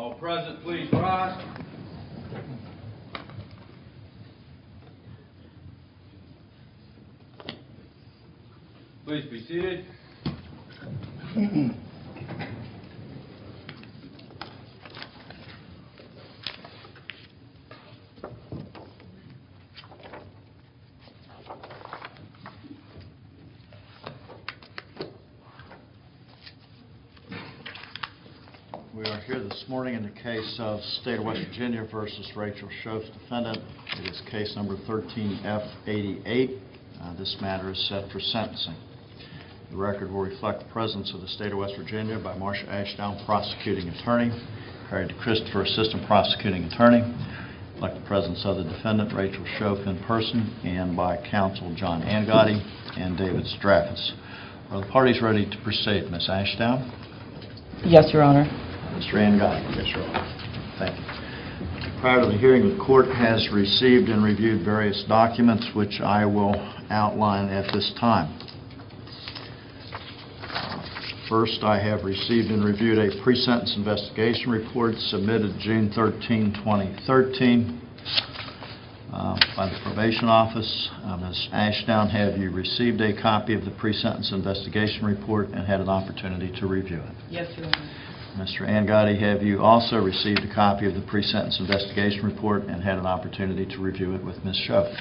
All present, please rise. Please be seated. We are here this morning in the case of State of West Virginia versus Rachel Shoaf, defendant. It is case number 13F88. This matter is set for sentencing. The record will reflect the presence of the State of West Virginia by Marcia Ashdown, prosecuting attorney, Harry DeChristopher, assistant prosecuting attorney, reflect the presence of the defendant, Rachel Shoaf, in person, and by counsel John Angotti and David Straffus. Are the parties ready to proceed? Ms. Ashdown? Yes, Your Honor. Mr. Angotti? Yes, Your Honor. Thank you. Prior to the hearing, the court has received and reviewed various documents which I will outline at this time. First, I have received and reviewed a pre-sentence investigation report submitted June 13, 2013 by the probation office. Ms. Ashdown, have you received a copy of the pre-sentence investigation report and had an opportunity to review it? Yes, Your Honor. Mr. Angotti, have you also received a copy of the pre-sentence investigation report and had an opportunity to review it with Ms. Shoaf?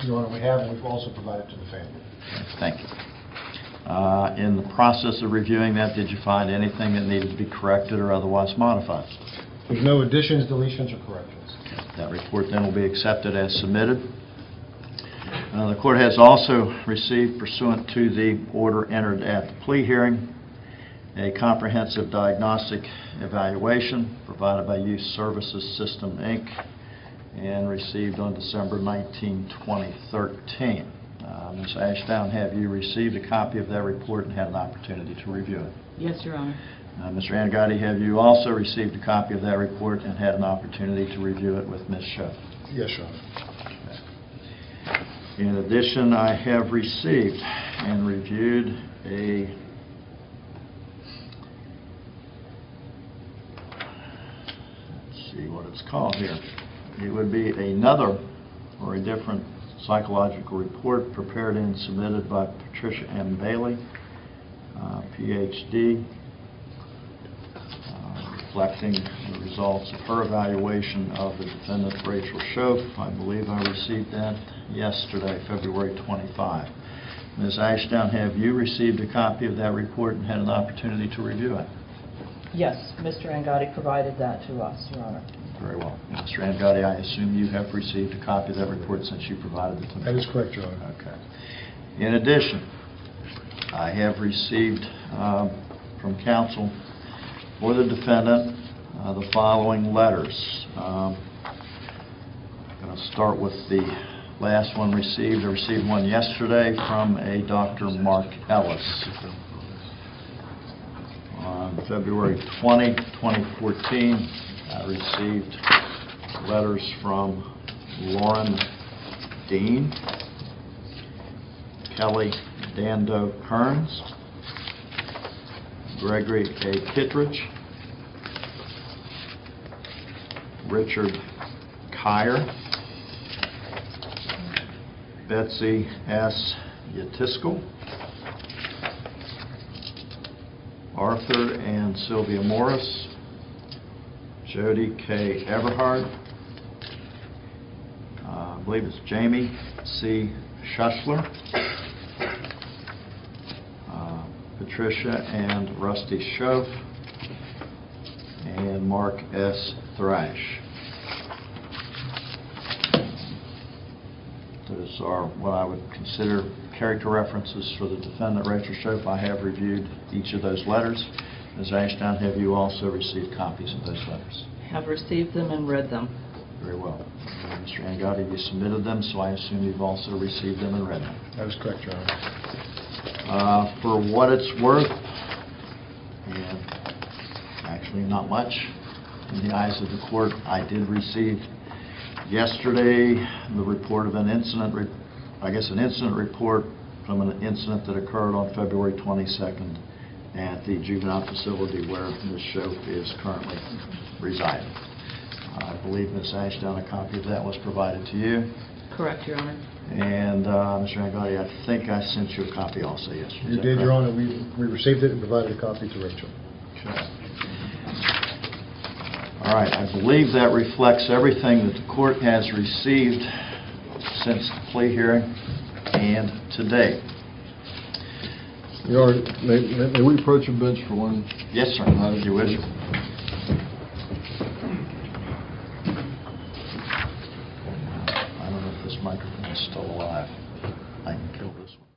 Your Honor, we have, and we've also provided to the family. Thank you. In the process of reviewing that, did you find anything that needed to be corrected or otherwise modified? There's no additions, deletions, or corrections. That report then will be accepted as submitted. The court has also received, pursuant to the order entered at the plea hearing, a comprehensive diagnostic evaluation provided by Youth Services System, Inc., and received on December 19, 2013. Ms. Ashdown, have you received a copy of that report and had an opportunity to review it? Yes, Your Honor. Mr. Angotti, have you also received a copy of that report and had an opportunity to review it with Ms. Shoaf? Yes, Your Honor. In addition, I have received and reviewed let's see what it's called here. It would be another or a different psychological report prepared and submitted by Patricia M. Bailey, Ph.D., reflecting the results of her evaluation of the defendant, Rachel Shoaf. I believe I received that yesterday, February 25. Ms. Ashdown, have you received a copy of that report and had an opportunity to review it? Yes, Mr. Angotti provided that to us, Your Honor. Very well. Mr. Angotti, I assume you have received a copy of that report since you provided it to me? That is correct, Your Honor. Okay. In addition, I have received from counsel for the defendant the following letters. I'm going to start with the last one received. I received one yesterday from a Dr. Mark Ellis. On February 20, 2014, I received letters from Lauren Dean, Kelly Dando Kearns, Gregory A. Kittredge, Richard Kyer, Betsy S. Yatiskel, Arthur and Sylvia Morris, Jody K. Everhard, I believe it's Jamie C. Schussler, Patricia and Rusty Shoaf, and Mark S. Thrash. Those are what I would consider character references for the defendant, Rachel Shoaf. I have reviewed each of those letters. Ms. Ashdown, have you also received copies of those letters? Have received them and read them. Very well. Mr. Angotti, you submitted them, so I assume you've also received them and read them. That is correct, Your Honor. For what it's worth, and actually not much in the eyes of the court, I did receive yesterday the report of an incident, an incident report from an incident that occurred on February 22nd, at the juvenile facility where Ms. Shoaf is currently residing. I believe Ms. Ashdown, a copy of that was provided to you. Correct, Your Honor. And Mr. Angotti, I think I sent you a copy also yesterday. You did, Your Honor. We received it and provided a copy to Rachel. Okay. All right, I believe that reflects everything that the court has received since the plea hearing and today. Your Honor, may we approach your bench for one? Yes, sir. If you wish. I don't know if this microphone is still alive. I can kill this one.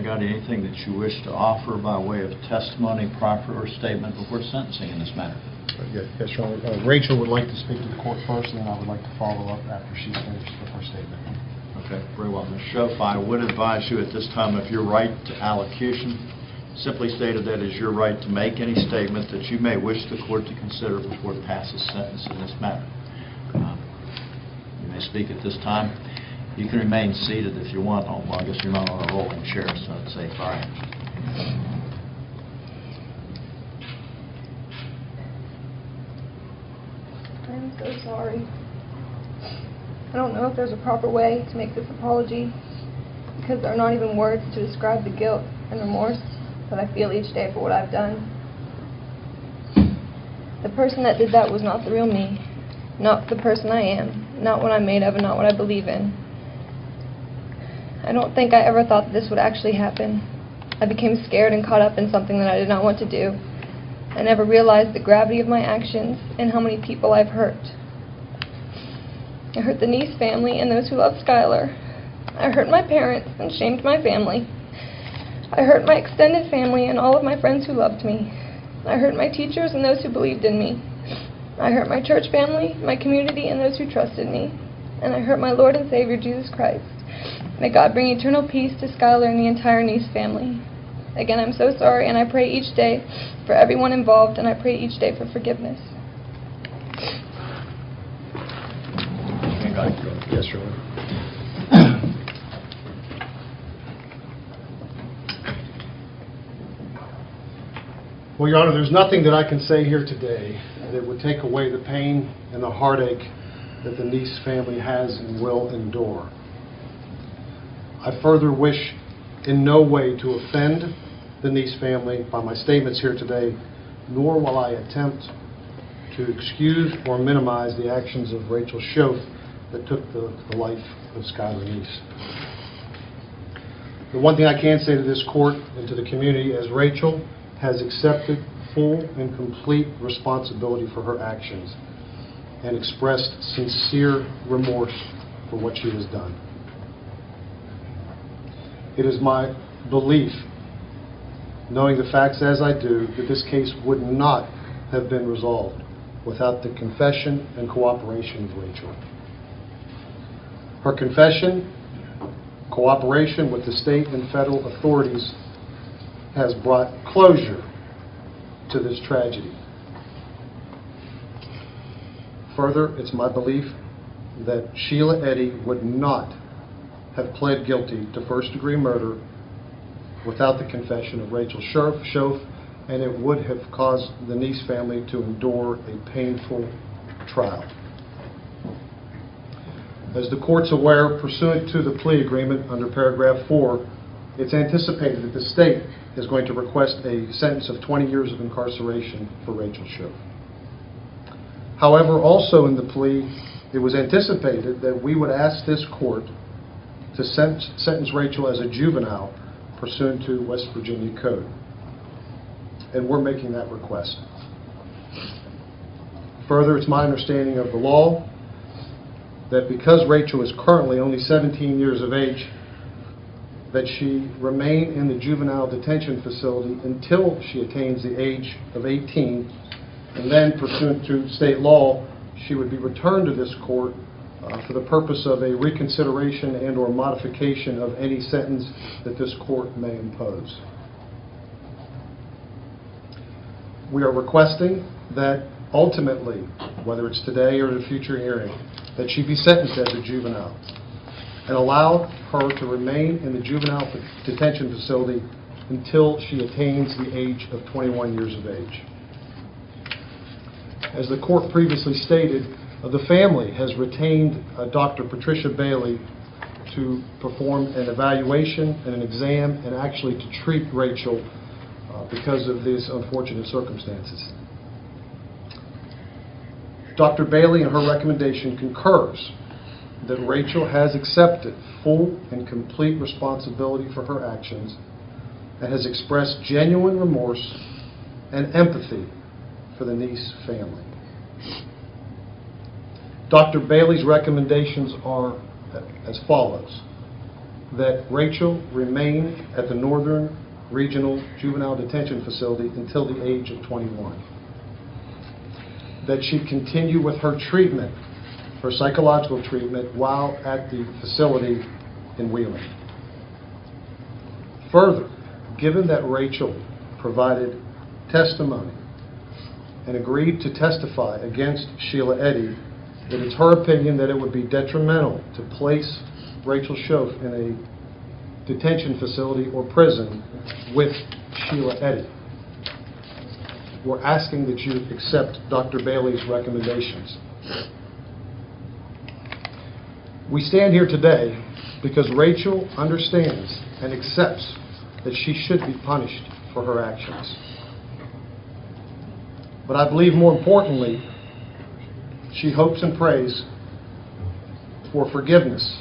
Got anything that you wish to offer by way of testimony, proffer, or statement before sentencing in this matter? Yes, Your Honor. Rachel would like to speak to the court first, and then I would like to follow up after she's finished with her statement. Okay, very well. Ms. Shoaf, I would advise you at this time, if your right to allocution, simply stated that is your right to make any statement that you may wish the court to consider before it passes sentence in this matter. You may speak at this time. You can remain seated if you want. Oh, well, I guess you're not on a rolling chair, so it's safe. All right. I'm so sorry. I don't know if there's a proper way to make this apology because there are not even words to describe the guilt and remorse that I feel each day for what I've done. The person that did that was not the real me, not the person I am, not what I'm made of, and not what I believe in. I don't think I ever thought that this would actually happen. I became scared and caught up in something that I did not want to do. I never realized the gravity of my actions and how many people I've hurt. I hurt the Neese family and those who love Skylar. I hurt my parents and shamed my family. I hurt my extended family and all of my friends who loved me. I hurt my teachers and those who believed in me. I hurt my church family, my community, and those who trusted me. And I hurt my Lord and Savior, Jesus Christ. May God bring eternal peace to Skylar and the entire Neese family. Again, I'm so sorry, and I pray each day for everyone involved, and I pray each day for forgiveness. Yes, Your Honor. Well, Your Honor, there's nothing that I can say here today that would take away the pain and the heartache that the Neese family has and will endure. I further wish in no way to offend the Neese family by my statements here today, nor will I attempt to excuse or minimize the actions of Rachel Shoaf that took the life of Skylar Neese. The one thing I can say to this court and to the community, as Rachel has accepted full and complete responsibility for her actions and expressed sincere remorse for what she has done. It is my belief, knowing the facts as I do, that this case would not have been resolved without the confession and cooperation of Rachel. Her confession, cooperation with the state and federal authorities has brought closure to this tragedy. Further, it's my belief that Sheila Eddy would not have pled guilty to first-degree murder without the confession of Rachel Shoaf, and it would have caused the Neese family to endure a painful trial. As the court's aware, pursuant to the plea agreement under paragraph 4, it's anticipated that the state is going to request a sentence of 20 years of incarceration for Rachel Shoaf. However, also in the plea, it was anticipated that we would ask this court to sentence Rachel as a juvenile pursuant to West Virginia Code. And we're making that request. Further, it's my understanding of the law that because Rachel is currently only 17 years of age, that she remain in the juvenile detention facility until she attains the age of 18, and then pursuant to state law, she would be returned to this court for the purpose of a reconsideration and or modification of any sentence that this court may impose. We are requesting that ultimately, whether it's today or at a future hearing, that she be sentenced as a juvenile and allow her to remain in the juvenile detention facility until she attains the age of 21 years of age. As the court previously stated, the family has retained Dr. Patricia Bailey to perform an evaluation and an exam and actually to treat Rachel because of these unfortunate circumstances. Dr. Bailey, in her recommendation, concurs that Rachel has accepted full and complete responsibility for her actions and has expressed genuine remorse and empathy for the Neese family. Dr. Bailey's recommendations are as follows: that Rachel remain at the Northern Regional Juvenile Detention Facility until the age of 21. That she continue with her treatment, her psychological treatment, while at the facility in Wheeling. Further, given that Rachel provided testimony and agreed to testify against Sheila Eddy, that it's her opinion that it would be detrimental to place Rachel Shoaf in a detention facility or prison with Sheila Eddy. We're asking that you accept Dr. Bailey's recommendations. We stand here today because Rachel understands and accepts that she should be punished for her actions. But I believe more importantly, she hopes and prays for forgiveness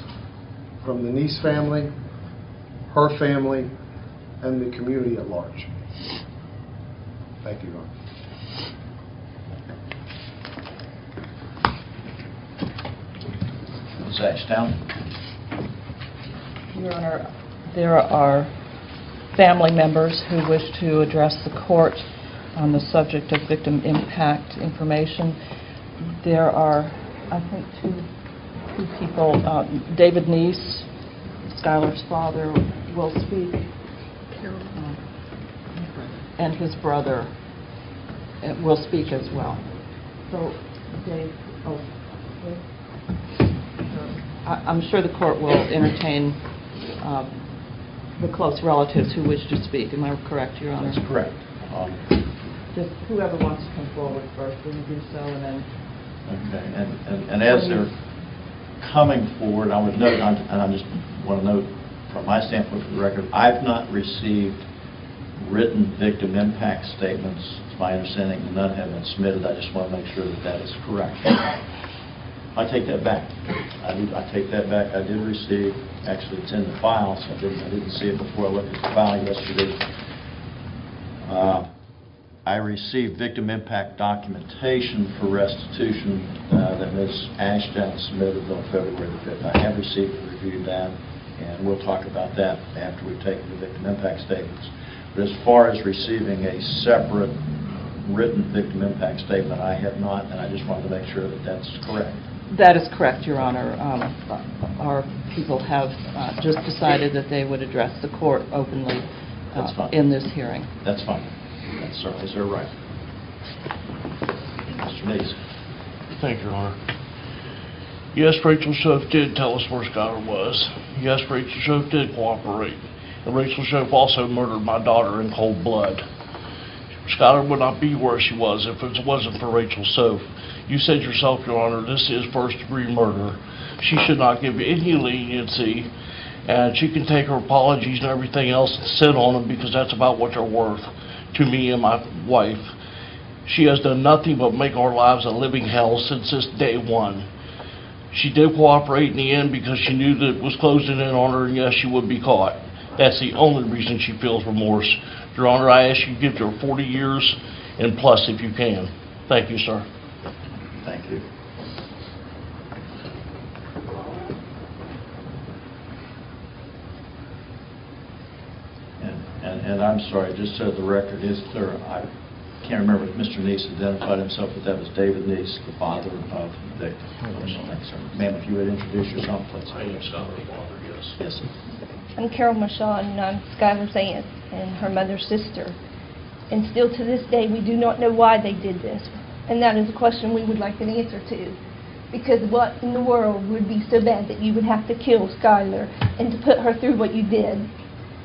from the Neese family, her family, and the community at large. Thank you, Your Honor. Ms. Ashdown? Your Honor, there are family members who wish to address the court on the subject of victim impact information. There are, I think, two people. David Neese, Skylar's father, will speak, and his brother will speak as well. So, Dave, I'm sure the court will entertain the close relatives who wish to speak. Am I correct, Your Honor? That's correct. Just whoever wants to come forward first, will you do so, and then... Okay, and as they're coming forward, I would note, and I just want to note from my standpoint for the record, I've not received written victim impact statements. It's my understanding that none have been submitted. I just want to make sure that that is correct. I take that back. I take that back. I did receive, actually it's in the file, so I didn't see it before I looked at the file yesterday. I received victim impact documentation for restitution that Ms. Ashdown submitted on February the 5th. I have received and reviewed that, and we'll talk about that after we've taken the victim impact statements. But as far as receiving a separate written victim impact statement, I have not, and I just wanted to make sure that that's correct. That is correct, Your Honor. Our people have just decided that they would address the court openly in this hearing. That's fine. That certainly is their right. Mr. Neese. Thank you, Your Honor. Yes, Rachel Shoaf did tell us where Skylar was. Yes, Rachel Shoaf did cooperate. And Rachel Shoaf also murdered my daughter in cold blood. Skylar would not be where she was if it wasn't for Rachel Shoaf. You said yourself, Your Honor, this is first-degree murder. she should not give any leniency, and she can take her apologies and everything else and sit on them because that's about what they're worth to me and my wife. She has done nothing but make our lives a living hell since this day one. She did cooperate in the end because she knew that it was closing in on her, and yes, she would be caught. That's the only reason she feels remorse. Your Honor, I ask you to give her 40 years and plus if you can. Thank you, sir. Thank you. And I'm sorry, just so the record is clear, I can't remember if Mr. Neese identified himself, but that was David Neese, the father of the victim. Thanks, sir. Ma'am, if you would introduce yourself, please. I am Skylar's father, yes. Yes, sir. I'm Carol Michaud, and I'm Skylar's aunt and her mother's sister. And still to this day, we do not know why they did this. And that is a question we would like an answer to. Because what in the world would be so bad that you would have to kill Skylar and to put her through what you did?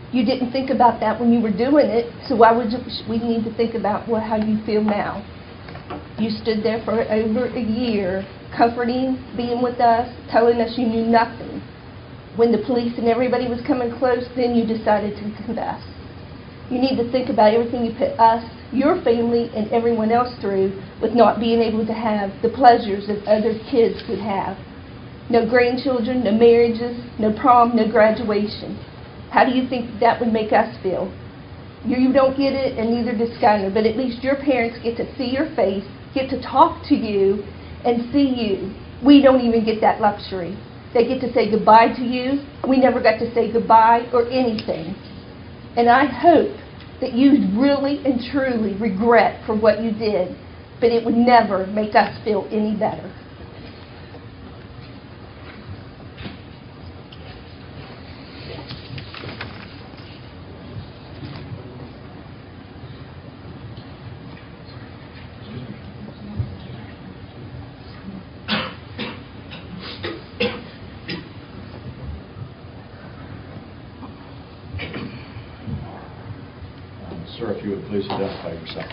You didn't think about that when you were doing it, so why would we need to think about how you feel now? You stood there for over a year, comforting, being with us, telling us you knew nothing. When the police and everybody was coming close, then you decided to confess. You need to think about everything you put us, your family, and everyone else through with not being able to have the pleasures that other kids would have. No grandchildren, no marriages, no prom, no graduation. How do you think that would make us feel? You don't get it, and neither does Skylar, but at least your parents get to see your face, get to talk to you, and see you. We don't even get that luxury. They get to say goodbye to you. We never got to say goodbye or anything. And I hope that you really and truly regret for what you did, but it would never make us feel any better. Sir, if you would please identify yourself.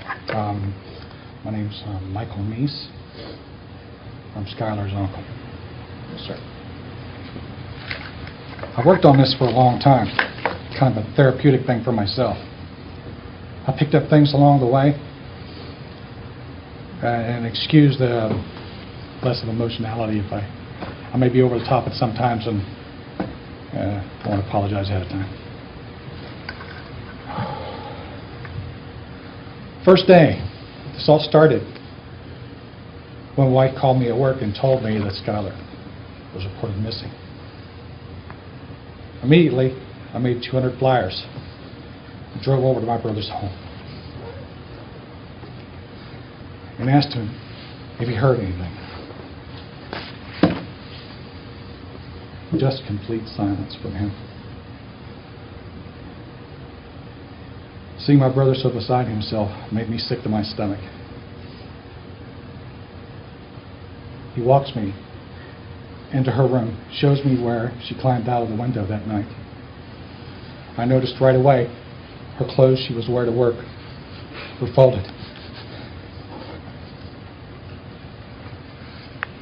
My name's Michael Neese. I'm Skylar's uncle. Yes, sir. I worked on this for a long time, kind of a therapeutic thing for myself. I picked up things along the way, and excuse the less of emotionality if I may be over the top at sometimes, and I want to apologize ahead of time. First day, this all started when my wife called me at work and told me that Skylar was reported missing. Immediately, I made 200 flyers and drove over to my brother's home and asked him if he heard anything. Just complete silence from him. Seeing my brother so beside himself made me sick to my stomach. He walks me into her room, shows me where she climbed out of the window that night. I noticed right away her clothes she was wearing to work were folded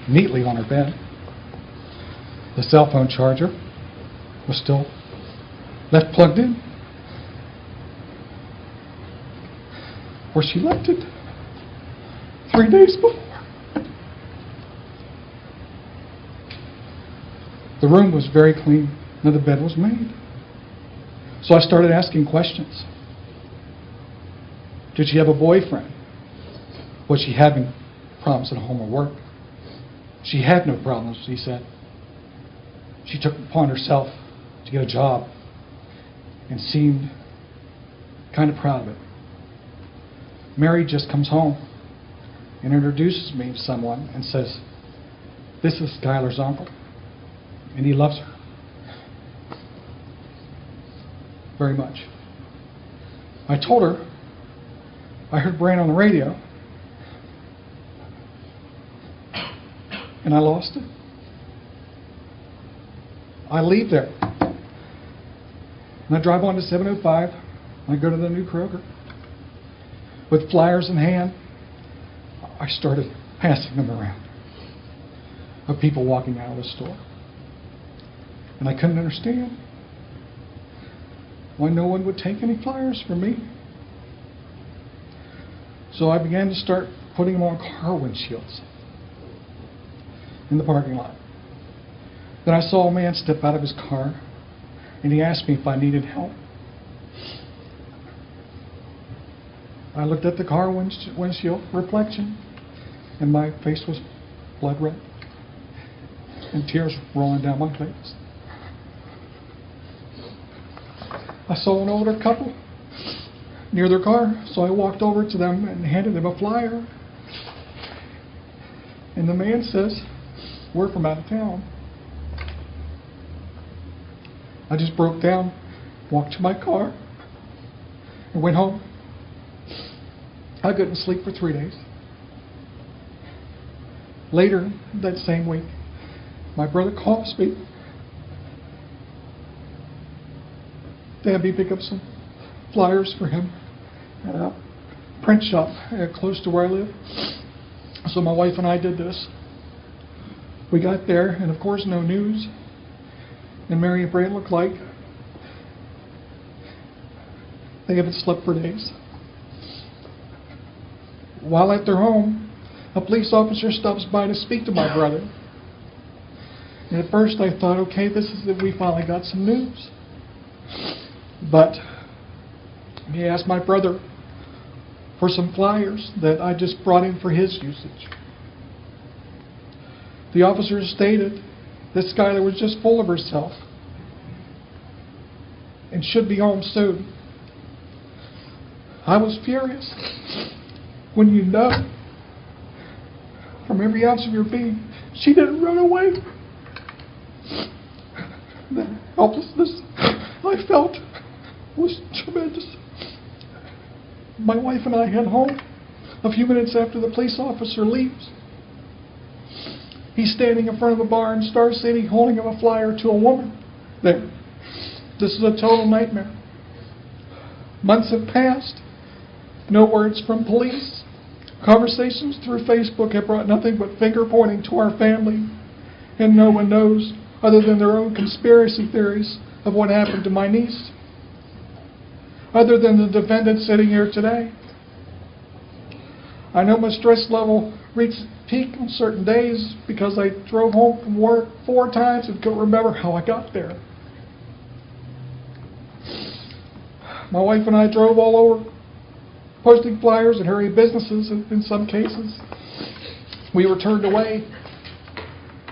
neatly on her bed. The cell phone charger was still left plugged in where she left it 3 days before. The room was very clean, and the bed was made. So I started asking questions. Did she have a boyfriend? Was she having problems at home or work? She had no problems, he said. She took it upon herself to get a job and seemed kind of proud of it. Mary just comes home and introduces me to someone and says, "This is Skylar's uncle, and he loves her very much." I told her I heard Brian on the radio, and I lost it. I leave there, and I drive on to 705, and I go to the new Kroger. With flyers in hand, I started passing them around of people walking out of the store. And I couldn't understand why no one would take any flyers from me. So I began to start putting them on car windshields in the parking lot. Then I saw a man step out of his car, and he asked me if I needed help. I looked at the car windshield reflection, and my face was blood red, and tears rolling down my face. I saw an older couple near their car, so I walked over to them and handed them a flyer. And the man says, "We're from out of town." I just broke down, walked to my car, and went home. I couldn't sleep for 3 days. Later that same week, my brother calls me to have me pick up some flyers for him at a print shop close to where I live. So my wife and I did this. We got there, and of course no news. And Mary and Brant looked like they haven't slept for days. While at their home, a police officer stops by to speak to my brother. And at first I thought, okay, this is it, we finally got some news. But he asked my brother for some flyers that I just brought in for his usage. The officer stated that Skylar was just full of herself and should be home soon. I was furious. When you know from every ounce of your being she didn't run away. The helplessness I felt was tremendous. My wife and I head home a few minutes after the police officer leaves. He's standing in front of a bar in Star City holding up a flyer to a woman there. This is a total nightmare. Months have passed. No words from police. Conversations through Facebook have brought nothing but finger pointing to our family. And no one knows, other than their own conspiracy theories, of what happened to my niece. Other than the defendant sitting here today. I know my stress level reached peak on certain days because I drove home from work 4 times and couldn't remember how I got there. My wife and I drove all over, posting flyers and hurrying businesses in some cases. We were turned away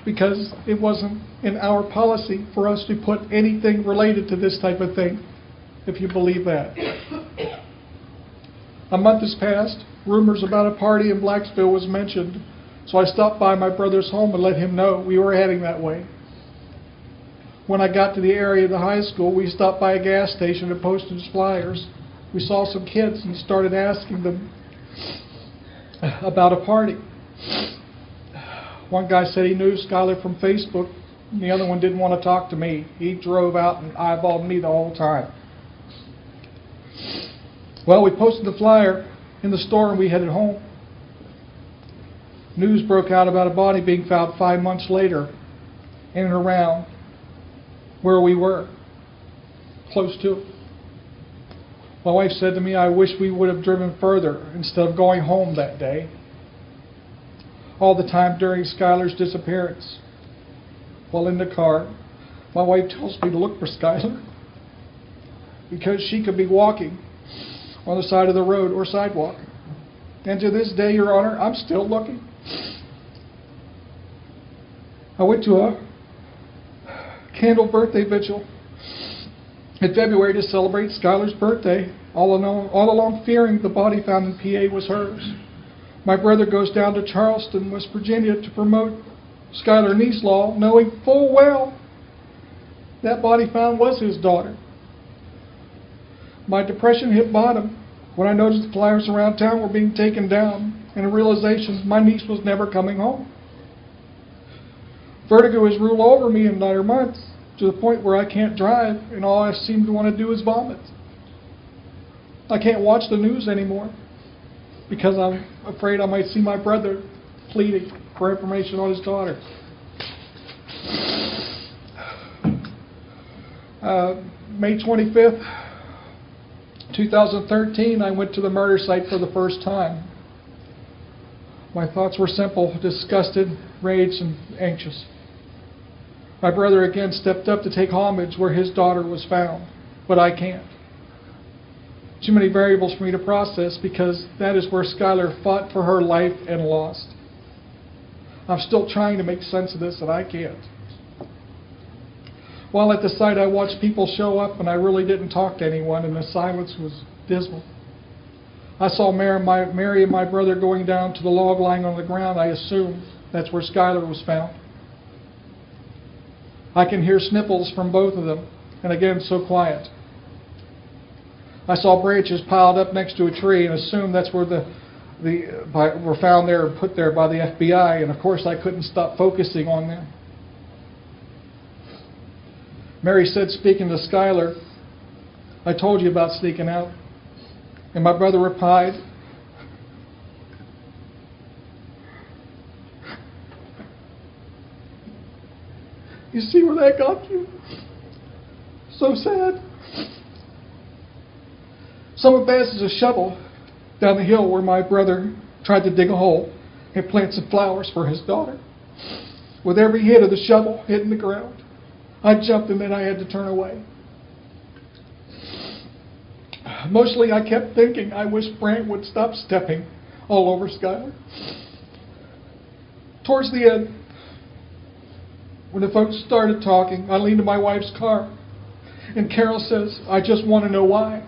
because it wasn't in our policy for us to put anything related to this type of thing, if you believe that. A month has passed. Rumors about a party in Blacksville was mentioned, so I stopped by my brother's home and let him know we were heading that way. When I got to the area of the high school, we stopped by a gas station and posted flyers. We saw some kids and started asking them about a party. One guy said he knew Skylar from Facebook, and the other one didn't want to talk to me. He drove out and eyeballed me the whole time. Well, we posted the flyer in the store and we headed home. News broke out about a body being found 5 months later in and around where we were, close to it. My wife said to me, I wish we would have driven further instead of going home that day. All the time during Skylar's disappearance. While in the car, my wife tells me to look for Skylar because she could be walking on the side of the road or sidewalk. And to this day, Your Honor, I'm still looking. I went to a candle birthday vigil in February to celebrate Skylar's birthday, all along fearing the body found in PA was hers. My brother goes down to Charleston, West Virginia to promote Skylar Neese law, knowing full well that body found was his daughter. My depression hit bottom when I noticed the flyers around town were being taken down and a realization my niece was never coming home. Vertigo has ruled over me in latter months to the point where I can't drive and all I seem to want to do is vomit. I can't watch the news anymore because I'm afraid I might see my brother pleading for information on his daughter. May 25th, 2013, I went to the murder site for the first time. My thoughts were simple: disgusted, raged, and anxious. My brother again stepped up to take homage where his daughter was found, but I can't. Too many variables for me to process, because that is where Skylar fought for her life and lost. I'm still trying to make sense of this, and I can't. While at the site, I watched people show up, and I really didn't talk to anyone, and the silence was dismal. I saw Mary and my brother going down to the log lying on the ground. I assumed that's where Skylar was found. I can hear sniffles from both of them, and again, so quiet. I saw branches piled up next to a tree and assumed that's where were found there and put there by the FBI, and of course I couldn't stop focusing on them. Mary said, speaking to Skylar, "I told you about sneaking out." And my brother replied, "You see where that got you? So sad." Someone passes a shovel down the hill where my brother tried to dig a hole and plant some flowers for his daughter. With every hit of the shovel hitting the ground, I jumped and then I had to turn away. Mostly I kept thinking, I wish Brant would stop stepping all over Skylar. Towards the end, when the folks started talking, I leaned to my wife's car, and Carol says, "I just want to know why."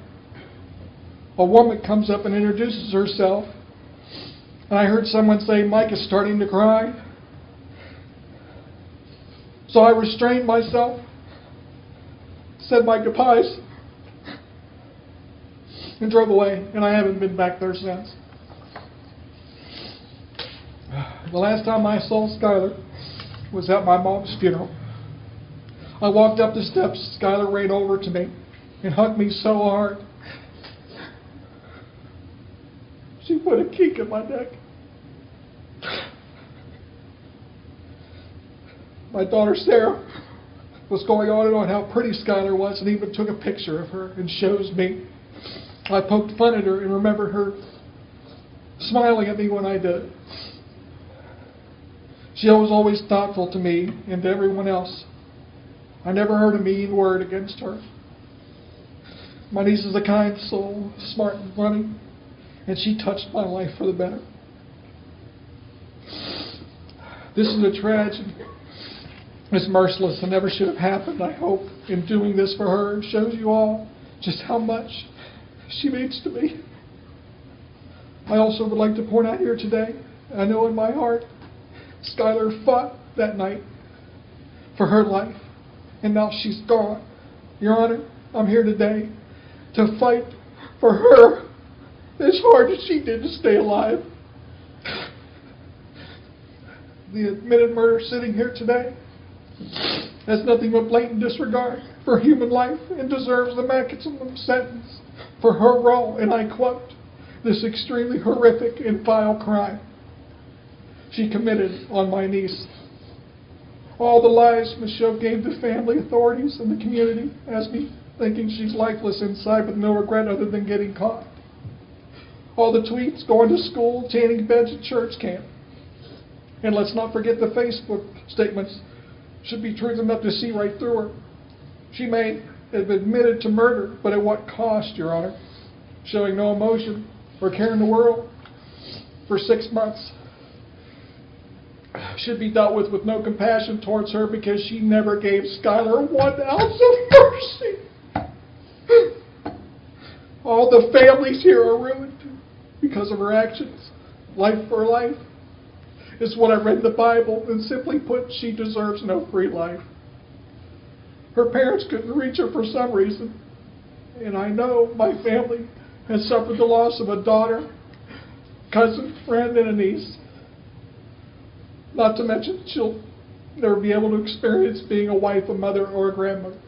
A woman comes up and introduces herself, and I heard someone say, "Mike is starting to cry." So I restrained myself, said my goodbyes, and drove away, and I haven't been back there since. The last time I saw Skylar was at my mom's funeral. I walked up the steps, Skylar ran over to me and hugged me so hard. She put a kink in my neck. My daughter Sarah was going on and on how pretty Skylar was, and even took a picture of her and shows me. I poked fun at her and remember her smiling at me when I did. She was always thoughtful to me and to everyone else. I never heard a mean word against her. My niece is a kind soul, smart and funny, and she touched my life for the better. This is a tragedy. It's merciless and never should have happened. I hope in doing this for her shows you all just how much she means to me. I also would like to point out here today, I know in my heart, Skylar fought that night for her life, and now she's gone. Your Honor, I'm here today to fight for her as hard as she did to stay alive. The admitted murderer sitting here today has nothing but blatant disregard for human life and deserves the maximum sentence for her role, and I quote, this extremely horrific and vile crime she committed on my niece. All the lies Ms. Shoaf gave to family, authorities, and the community has me thinking she's lifeless inside with no regret other than getting caught. All the tweets, going to school, tanning beds at church camp. And let's not forget the Facebook statements should be truth enough to see right through her. She may have admitted to murder, but at what cost, Your Honor? Showing no emotion or care in the world for 6 months. Should be dealt with no compassion towards her because she never gave Skylar 1 ounce of mercy. All the families here are ruined because of her actions. Life for life is what I read in the Bible, and simply put, she deserves no free life. Her parents couldn't reach her for some reason, and I know my family has suffered the loss of a daughter, cousin, friend, and a niece. Not to mention, she'll never be able to experience being a wife, a mother, or a grandmother.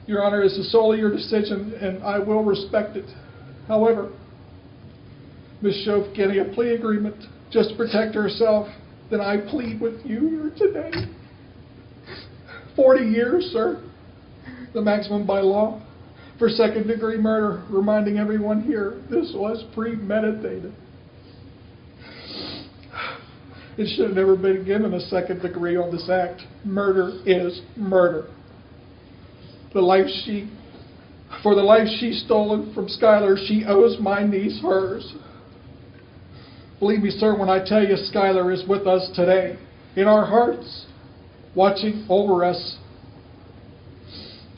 Your Honor, this is solely your decision, and I will respect it. However, Ms. Shoaf getting a plea agreement just to protect herself, then I plead with you here today. 40 years, sir. The maximum by law for second-degree murder, reminding everyone here this was premeditated. It should have never been given a second degree on this act. Murder is murder. For the life she stolen from Skylar, she owes my niece hers. Believe me, sir, when I tell you Skylar is with us today, in our hearts, watching over us.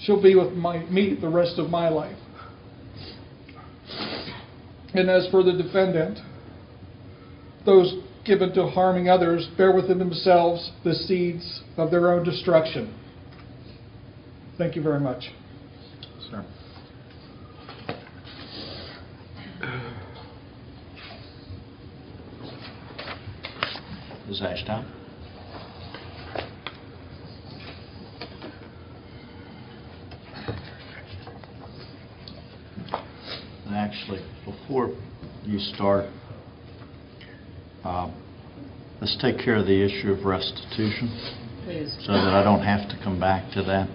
She'll be with me the rest of my life. And as for the defendant, those given to harming others bear within themselves the seeds of their own destruction. Thank you very much. Sir. Ms. Ashdown? And actually, before you start, let's take care of the issue of restitution, Please. so that I don't have to come back to that.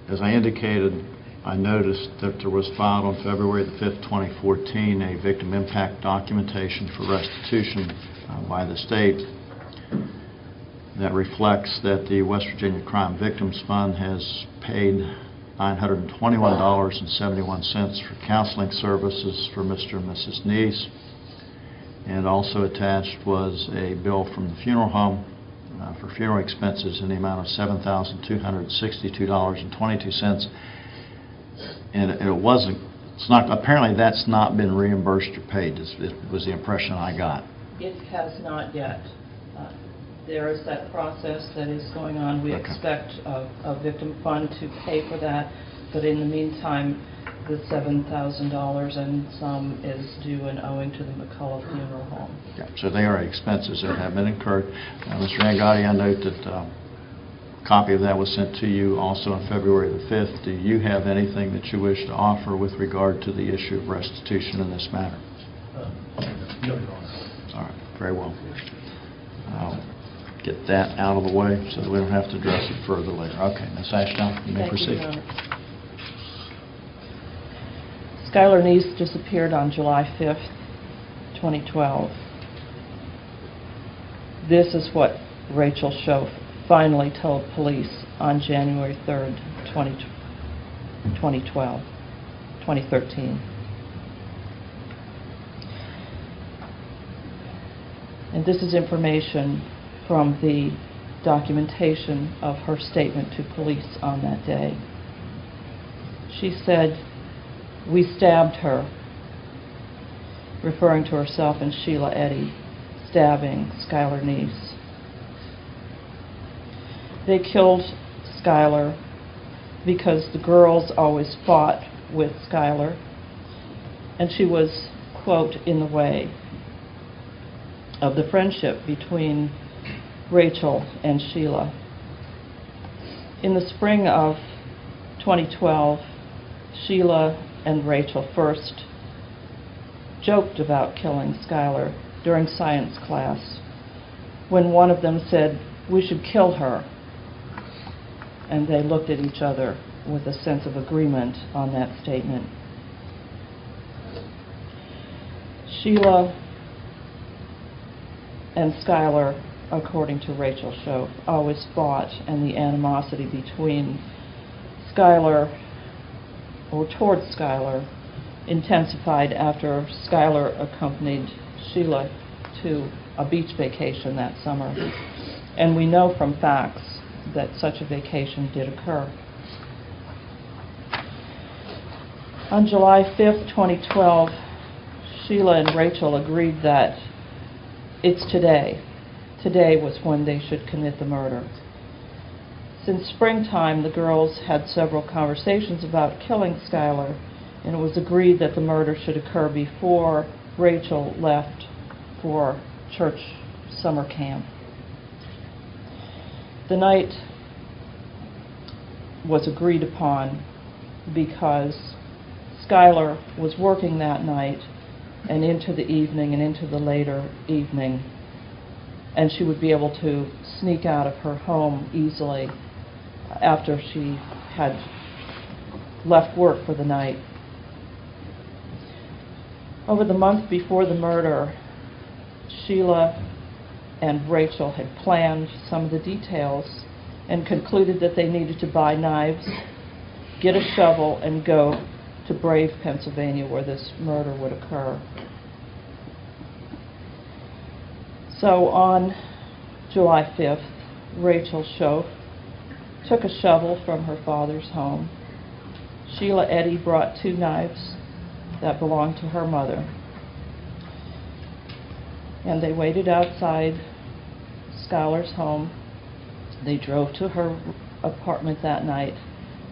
As I indicated, I noticed that there was filed on February the 5th, 2014, a victim impact documentation for restitution by the state that reflects that the West Virginia Crime Victims Fund has paid $921.71 for counseling services for Mr. and Mrs. Neese. And also attached was a bill from the funeral home for funeral expenses in the amount of $7,262.22. And apparently that's not been reimbursed or paid, it was the impression I got. It has not yet. There is that process that is going on. We Okay. expect a victim fund to pay for that, but in the meantime, the $7,000 and some is due and owing to the McCullough Funeral Home. Yeah, so they are expenses that have been incurred. Mr. Angotti, I note that a copy of that was sent to you also on February the 5th. Do you have anything that you wish to offer with regard to the issue of restitution in this matter? No, Your Honor. All right, very well. I'll get that out of the way so that we don't have to address it further later. Okay, Ms. Ashdown, you may Thank you, proceed. Your Honor. Skylar Neese disappeared on July 5th, 2012. This is what Rachel Shoaf finally told police on January 3rd, 2013. And this is information from the documentation of her statement to police on that day. She said, "We stabbed her," referring to herself and Sheila Eddy stabbing Skylar Neese. They killed Skylar because the girls always fought with Skylar, and she was, quote, "in the way of the friendship between Rachel and Sheila." In the spring of 2012, Sheila and Rachel first joked about killing Skylar during science class when one of them said, "We should kill her." And they looked at each other with a sense of agreement on that statement. Sheila and Skylar, according to Rachel Shoaf, always fought, and the animosity between Skylar, or towards Skylar, intensified after Skylar accompanied Sheila to a beach vacation that summer. And we know from facts that such a vacation did occur. On July 5th, 2012, Sheila and Rachel agreed that it's today. Today was when they should commit the murder. Since springtime, the girls had several conversations about killing Skylar, and it was agreed that the murder should occur before Rachel left for church summer camp. The night was agreed upon because Skylar was working that night and into the evening and into the later evening. and she would be able to sneak out of her home easily after she had left work for the night. Over the month before the murder, Sheila and Rachel had planned some of the details and concluded that they needed to buy knives, get a shovel, and go to Brave, Pennsylvania, where this murder would occur. So on July 5th, Rachel Shoaf took a shovel from her father's home. Sheila Eddy brought 2 knives that belonged to her mother. And they waited outside Skylar's home. They drove to her apartment that night.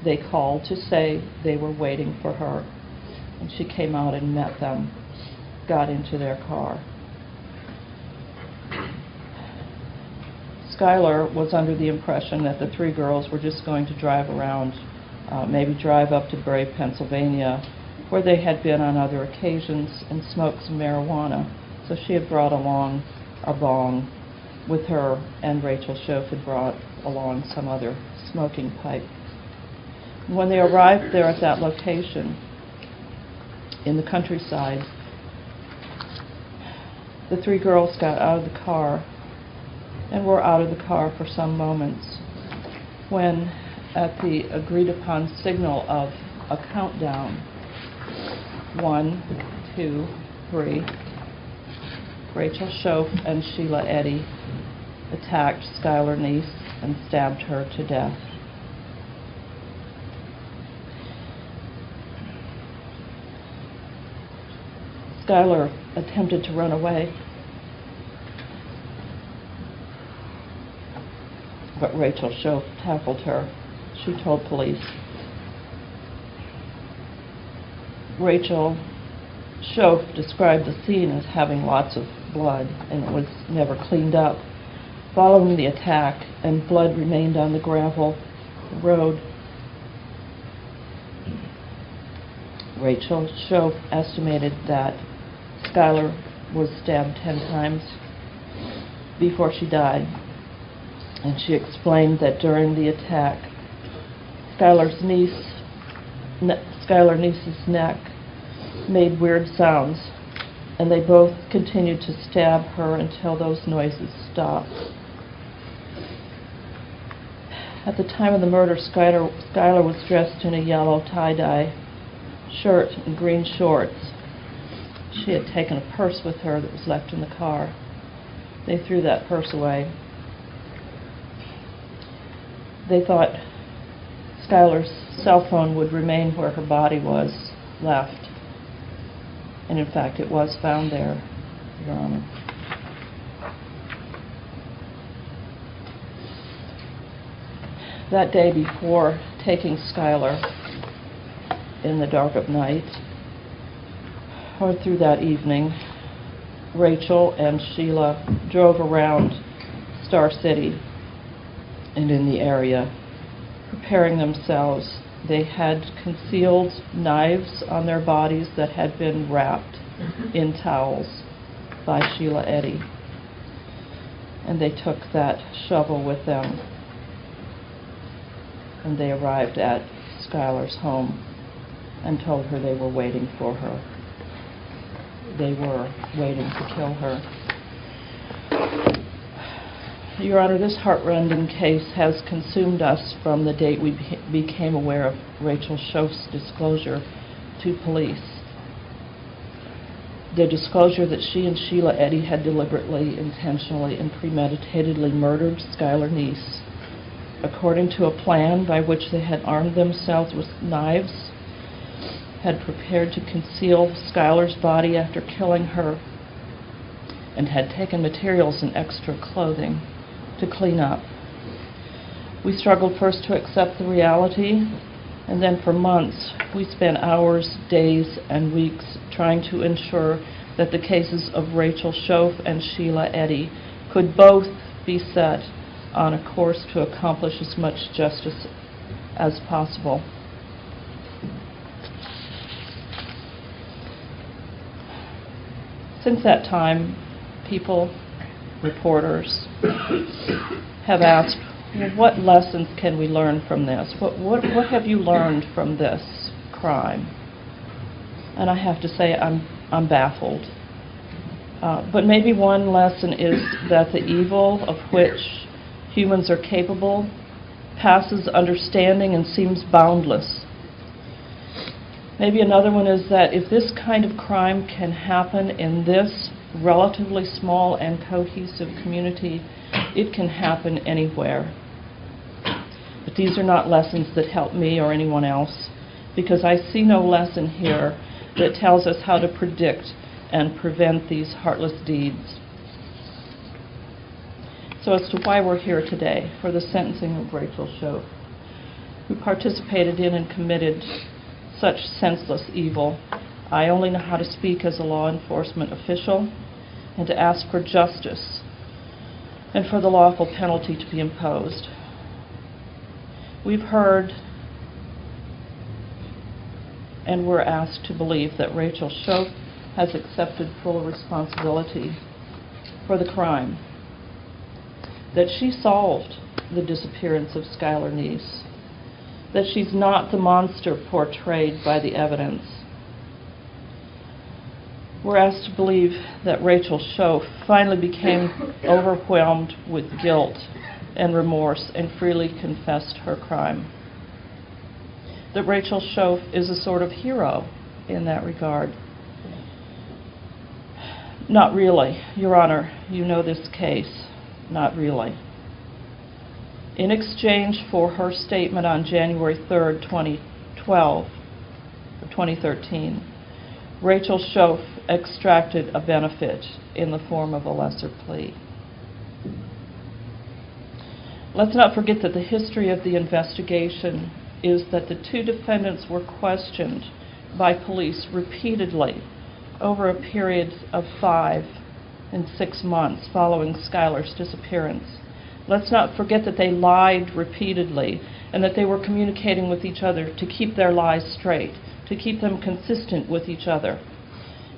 They called to say they were waiting for her. And she came out and met them, got into their car. Skylar was under the impression that the 3 girls were just going to drive around, maybe drive up to Brave, Pennsylvania, where they had been on other occasions and smoked some marijuana. So she had brought along a bong with her, and Rachel Shoaf had brought along some other smoking pipe. When they arrived there at that location in the countryside, the 3 girls got out of the car and were out of the car for some moments when, at the agreed upon signal of a countdown, 1, 2, 3, Rachel Shoaf and Sheila Eddy attacked Skylar Neese and stabbed her to death. Skylar attempted to run away, but Rachel Shoaf tackled her. She told police. Rachel Shoaf described the scene as having lots of blood, and it was never cleaned up. Following the attack, and blood remained on the gravel road. Rachel Shoaf estimated that Skylar was stabbed 10 times before she died, and she explained that during the attack, Skylar Neese's neck made weird sounds, and they both continued to stab her until those noises stopped. At the time of the murder, Skylar was dressed in a yellow tie-dye shirt and green shorts. She had taken a purse with her that was left in the car. They threw that purse away. They thought Skylar's cell phone would remain where her body was left. And in fact, it was found there, Your Honor. That day before taking Skylar in the dark of night, or through that evening, Rachel and Sheila drove around Star City and in the area, preparing themselves. They had concealed knives on their bodies that had been wrapped in towels by Sheila Eddy. And they took that shovel with them. And they arrived at Skylar's home and told her they were waiting for her. They were waiting to kill her. Your Honor, this heartrending case has consumed us from the date we became aware of Rachel Shoaf's disclosure to police. The disclosure that she and Sheila Eddy had deliberately, intentionally, and premeditatedly murdered Skylar Neese, according to a plan by which they had armed themselves with knives, had prepared to conceal Skylar's body after killing her, and had taken materials and extra clothing to clean up. We struggled first to accept the reality, and then for months we spent hours, days, and weeks trying to ensure that the cases of Rachel Shoaf and Sheila Eddy could both be set on a course to accomplish as much justice as possible. Since that time, people reporters have asked, well, what lessons can we learn from this? What have you learned from this crime? And I have to say, I'm baffled. But maybe one lesson is that the evil of which humans are capable passes understanding and seems boundless. Maybe another one is that if this kind of crime can happen in this relatively small and cohesive community, it can happen anywhere. But these are not lessons that help me or anyone else, because I see no lesson here that tells us how to predict and prevent these heartless deeds. So as to why we're here today, for the sentencing of Rachel Shoaf, who participated in and committed such senseless evil, I only know how to speak as a law enforcement official and to ask for justice and for the lawful penalty to be imposed. We've heard and we're asked to believe that Rachel Shoaf has accepted full responsibility for the crime, that she solved the disappearance of Skylar Neese, that she's not the monster portrayed by the evidence. We're asked to believe that Rachel Shoaf finally became overwhelmed with guilt and remorse and freely confessed her crime. That Rachel Shoaf is a sort of hero in that regard. Not really, Your Honor, you know this case. Not really. In exchange for her statement on January 3rd, 2013, Rachel Shoaf extracted a benefit in the form of a lesser plea. Let's not forget that the history of the investigation is that the two defendants were questioned by police repeatedly over a period of 5 and 6 months following Skylar's disappearance. Let's not forget that they lied repeatedly and that they were communicating with each other to keep their lies straight, to keep them consistent with each other.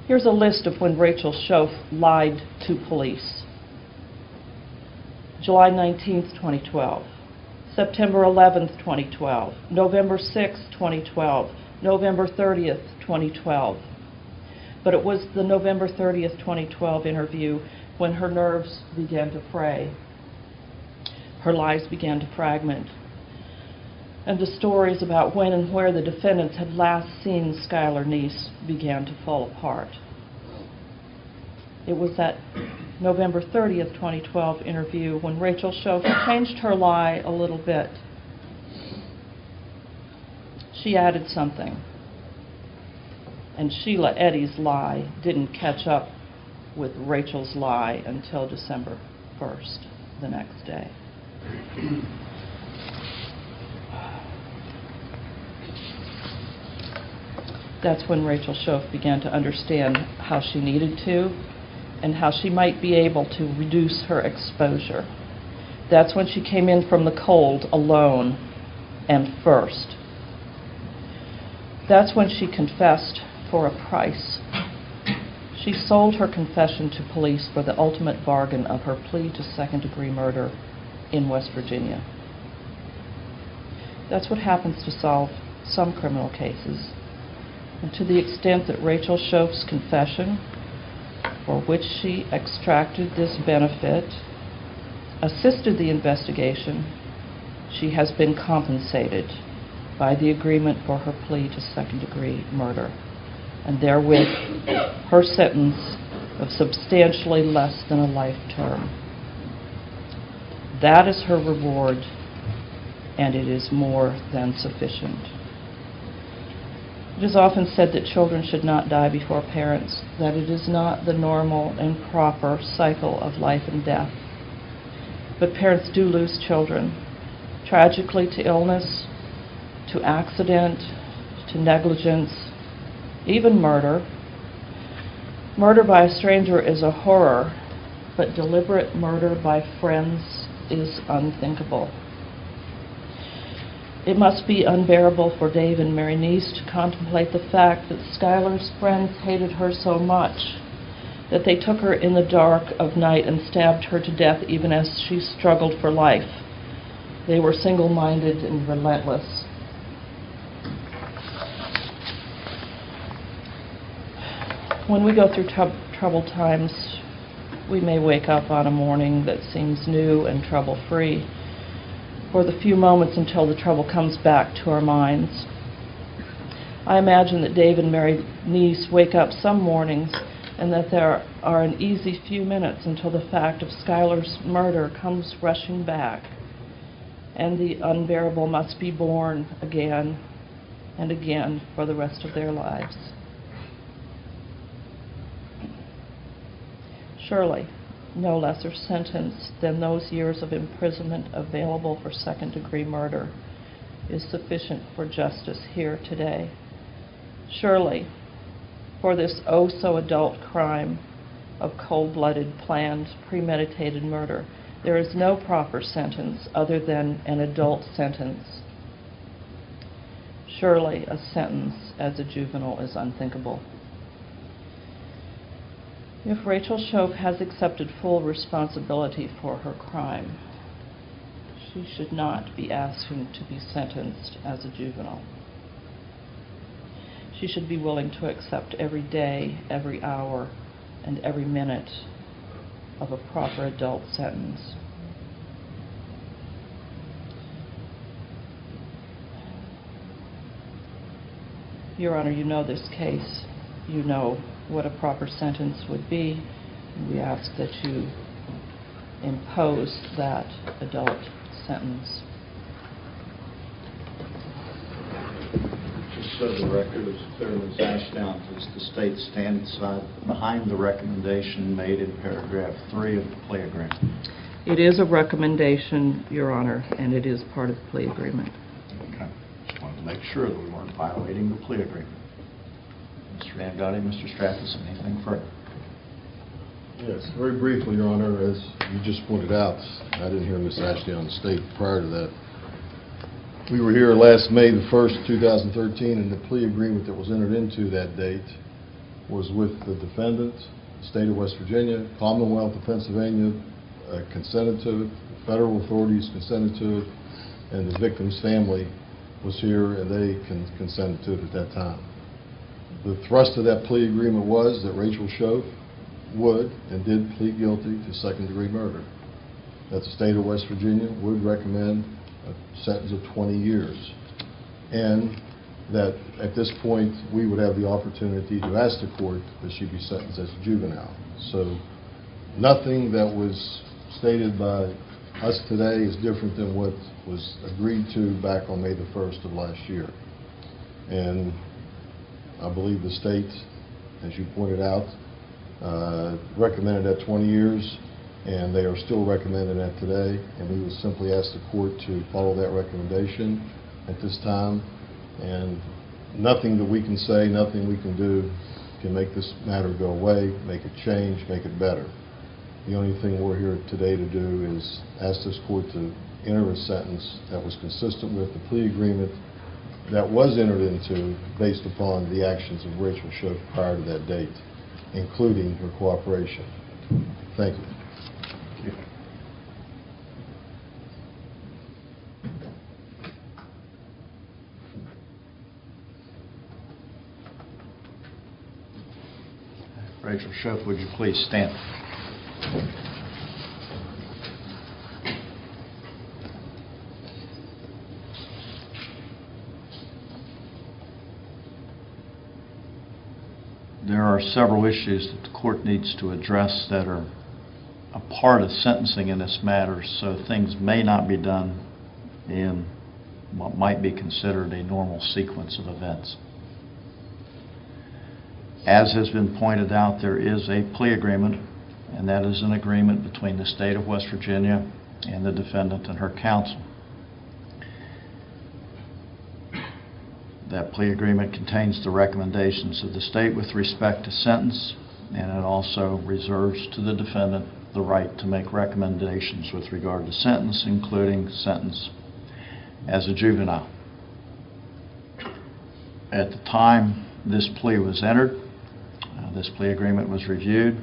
Here's a list of when Rachel Shoaf lied to police. July 19th, 2012. September 11th, 2012. November 6th, 2012. November 30th, 2012. But it was the November 30th, 2012 interview when her nerves began to fray. Her lies began to fragment. And the stories about when and where the defendants had last seen Skylar Neese began to fall apart. It was that November 30th, 2012 interview when Rachel Shoaf changed her lie a little bit. She added something. And Sheila Eddy's lie didn't catch up with Rachel's lie until December 1st, the next day. That's when Rachel Shoaf began to understand how she needed to and how she might be able to reduce her exposure. That's when she came in from the cold alone and first. That's when she confessed for a price. She sold her confession to police for the ultimate bargain of her plea to second-degree murder in West Virginia. That's what happens to solve some criminal cases. And to the extent that Rachel Shoaf's confession, for which she extracted this benefit, assisted the investigation, she has been compensated by the agreement for her plea to second-degree murder, and therewith her sentence of substantially less than a life term. That is her reward, and it is more than sufficient. It is often said that children should not die before parents, that it is not the normal and proper cycle of life and death. But parents do lose children, tragically to illness, to accident, to negligence, even murder. Murder by a stranger is a horror, but deliberate murder by friends is unthinkable. It must be unbearable for Dave and Mary Neese to contemplate the fact that Skylar's friends hated her so much that they took her in the dark of night and stabbed her to death even as she struggled for life. They were single-minded and relentless. When we go through troubled times, we may wake up on a morning that seems new and trouble-free for the few moments until the trouble comes back to our minds. I imagine that Dave and Mary Neese wake up some mornings and that there are an easy few minutes until the fact of Skylar's murder comes rushing back, and the unbearable must be borne again and again for the rest of their lives. Surely, no lesser sentence than those years of imprisonment available for second-degree murder is sufficient for justice here today. Surely, for this oh-so-adult crime of cold-blooded, planned, premeditated murder, there is no proper sentence other than an adult sentence. Surely, a sentence as a juvenile is unthinkable. If Rachel Shoaf has accepted full responsibility for her crime, she should not be asking to be sentenced as a juvenile. She should be willing to accept every day, every hour, and every minute of a proper adult sentence. Your Honor, you know this case. You know what a proper sentence would be. We ask that you impose that adult sentence. Just so the record is clear, Ms. Ashdown, does the state stand behind the recommendation made in paragraph 3 of the plea agreement? It is a recommendation, Your Honor, and it is part of the plea agreement. Okay. Just wanted to make sure that we weren't violating the plea agreement. Mr. Van Gotti, Mr. Strathis, anything further? Yes, very briefly, Your Honor, as you just pointed out, I didn't hear Ms. Ashdown state prior to that. We were here last May the 1st, 2013, and the plea agreement that was entered into that date was with the defendant, the state of West Virginia, Commonwealth of Pennsylvania consented to it, the federal authorities consented to it, and the victim's family was here and they consented to it at that time. The thrust of that plea agreement was that Rachel Shoaf would and did plead guilty to second-degree murder. That the state of West Virginia would recommend a sentence of 20 years. And that at this point we would have the opportunity to ask the court that she be sentenced as a juvenile. So nothing that was stated by us today is different than what was agreed to back on May the 1st of last year. And I believe the state, as you pointed out, recommended that 20 years, and they are still recommending that today, and we would simply ask the court to follow that recommendation at this time, and nothing that we can say, nothing we can do can make this matter go away, make it change, make it better. The only thing we're here today to do is ask this court to enter a sentence that was consistent with the plea agreement that was entered into based upon the actions of Rachel Shoaf prior to that date, including her cooperation. Thank you. Rachel Shoaf, would you please stand? There are several issues that the court needs to address that are a part of sentencing in this matter, so things may not be done in what might be considered a normal sequence of events. As has been pointed out, there is a plea agreement, and that is an agreement between the state of West Virginia and the defendant and her counsel. That plea agreement contains the recommendations of the state with respect to sentence, and it also reserves to the defendant the right to make recommendations with regard to sentence, including sentence as a juvenile. At the time this plea was entered, this plea agreement was reviewed,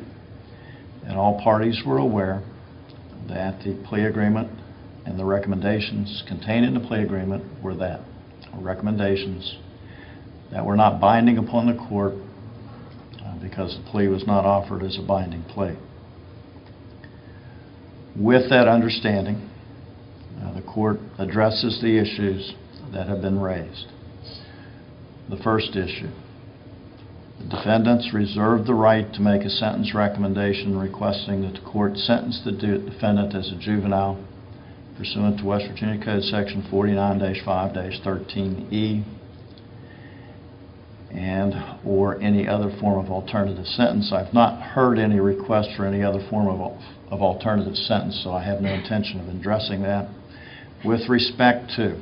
and all parties were aware that the plea agreement and the recommendations contained in the plea agreement were recommendations that were not binding upon the court because the plea was not offered as a binding plea. With that understanding, the court addresses the issues that have been raised. The first issue: the defendants reserved the right to make a sentence recommendation requesting that the court sentence the defendant as a juvenile pursuant to West Virginia Code Section 49-5-13E and or any other form of alternative sentence. I've not heard any request for any other form of alternative sentence, so I have no intention of addressing that. With respect to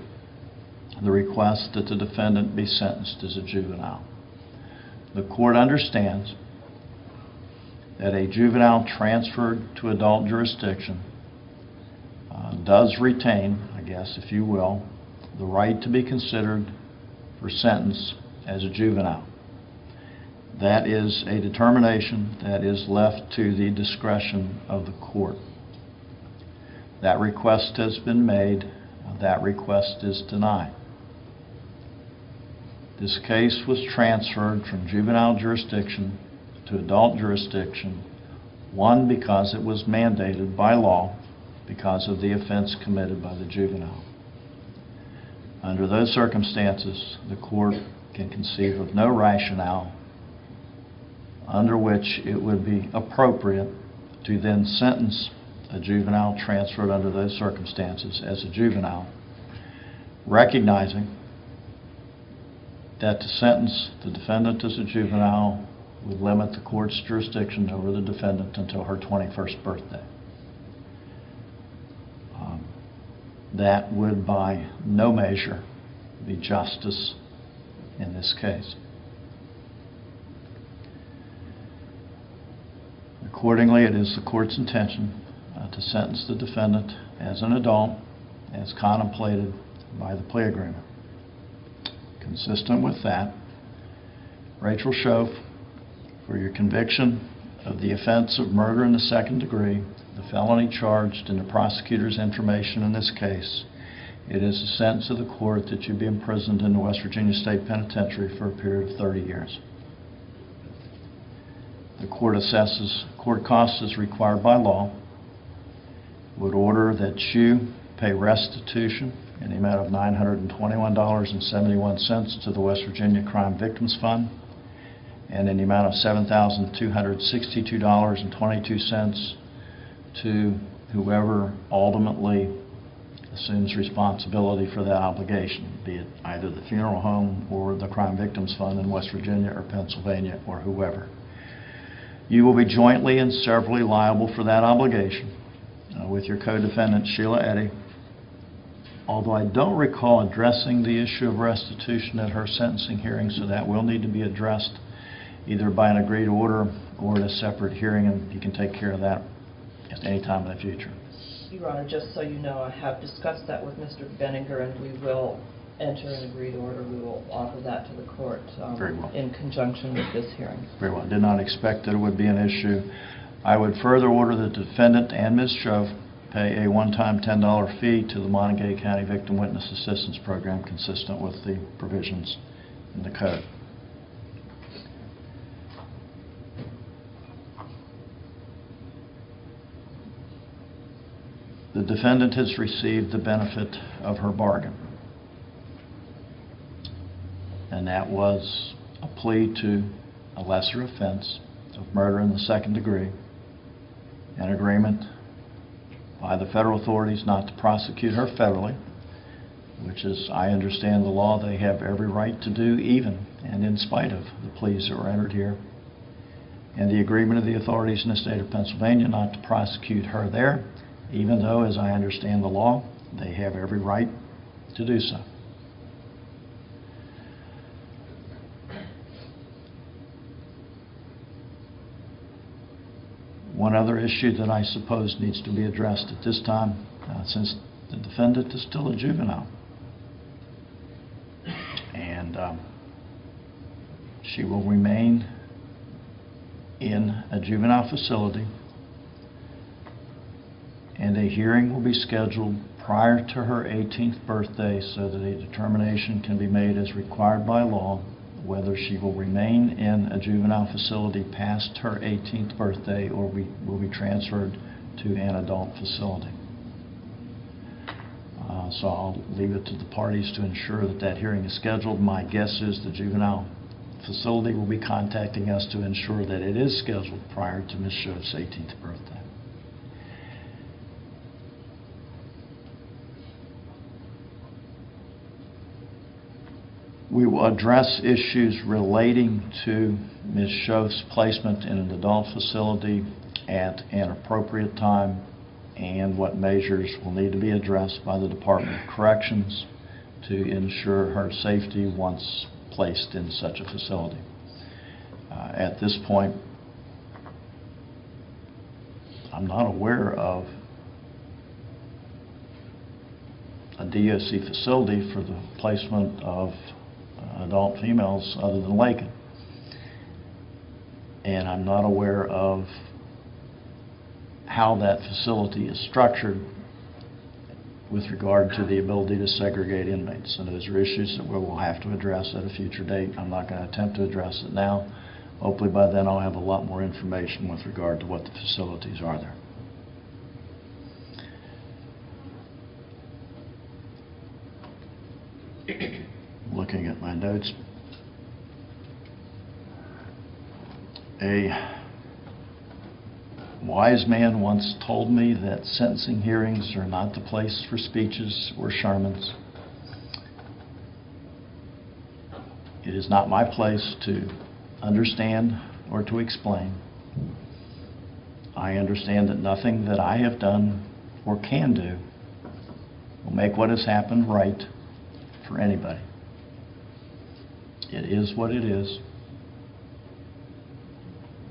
the request that the defendant be sentenced as a juvenile, the court understands that a juvenile transferred to adult jurisdiction does retain, I guess if you will, the right to be considered for sentence as a juvenile. That is a determination that is left to the discretion of the court. That request has been made. That request is denied. This case was transferred from juvenile jurisdiction to adult jurisdiction, one, because it was mandated by law because of the offense committed by the juvenile. Under those circumstances, the court can conceive of no rationale under which it would be appropriate to then sentence a juvenile transferred under those circumstances as a juvenile, recognizing that to sentence the defendant as a juvenile would limit the court's jurisdiction over the defendant until her 21st birthday. That would by no measure be justice in this case. Accordingly, it is the court's intention to sentence the defendant as an adult, as contemplated by the plea agreement. Consistent with that, Rachel Shoaf, for your conviction of the offense of murder in the second degree, the felony charged in the prosecutor's information in this case, it is the sentence of the court that you be imprisoned in the West Virginia State Penitentiary for a period of 30 years. The court assesses court costs as required by law, would order that you pay restitution in the amount of $921.71 to the West Virginia Crime Victims Fund, and in the amount of $7,262.22 to whoever ultimately assumes responsibility for that obligation, be it either the funeral home or the Crime Victims Fund in West Virginia or Pennsylvania or whoever. You will be jointly and severally liable for that obligation with your co-defendant Sheila Eddy. Although I don't recall addressing the issue of restitution at her sentencing hearing, so that will need to be addressed either by an agreed order or at a separate hearing, and you can take care of that at any time in the future. Your Honor, just so you know, I have discussed that with Mr. Benninger, and we will enter an agreed order. We will offer that to the court Very well. in conjunction with this hearing. Very well. Did not expect that it would be an issue. I would further order the defendant and Ms. Shoaf pay a one-time $10 fee to the Montague County Victim Witness Assistance Program consistent with the provisions in the code. The defendant has received the benefit of her bargain, and that was a plea to a lesser offense of murder in the second degree, an agreement by the federal authorities not to prosecute her federally, which, as I understand the law, they have every right to do even and in spite of the pleas that were entered here, and the agreement of the authorities in the state of Pennsylvania not to prosecute her there, even though, as I understand the law, they have every right to do so. One other issue that I suppose needs to be addressed at this time, since the defendant is still a juvenile, and she will remain in a juvenile facility and a hearing will be scheduled prior to her 18th birthday so that a determination can be made as required by law whether she will remain in a juvenile facility past her 18th birthday or will be transferred to an adult facility. So I'll leave it to the parties to ensure that that hearing is scheduled. My guess is the juvenile facility will be contacting us to ensure that it is scheduled prior to Ms. Shoaf's 18th birthday. We will address issues relating to Ms. Shoaf's placement in an adult facility at an appropriate time and what measures will need to be addressed by the Department of Corrections to ensure her safety once placed in such a facility. At this point, I'm not aware of a DOC facility for the placement of adult females other than Lakin. And I'm not aware of how that facility is structured with regard to the ability to segregate inmates. And those are issues that we will have to address at a future date. I'm not going to attempt to address it now. Hopefully by then I'll have a lot more information with regard to what the facilities are there. Looking at my notes, a wise man once told me that sentencing hearings are not the place for speeches or sermons. It is not my place to understand or to explain. I understand that nothing that I have done or can do will make what has happened right for anybody. It is what it is.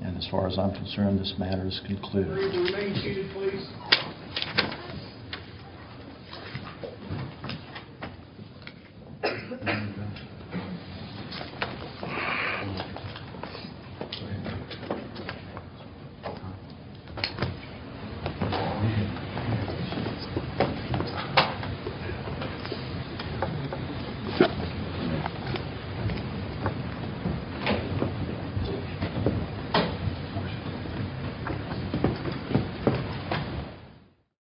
And as far as I'm concerned, this matter is concluded. Remain seated, please.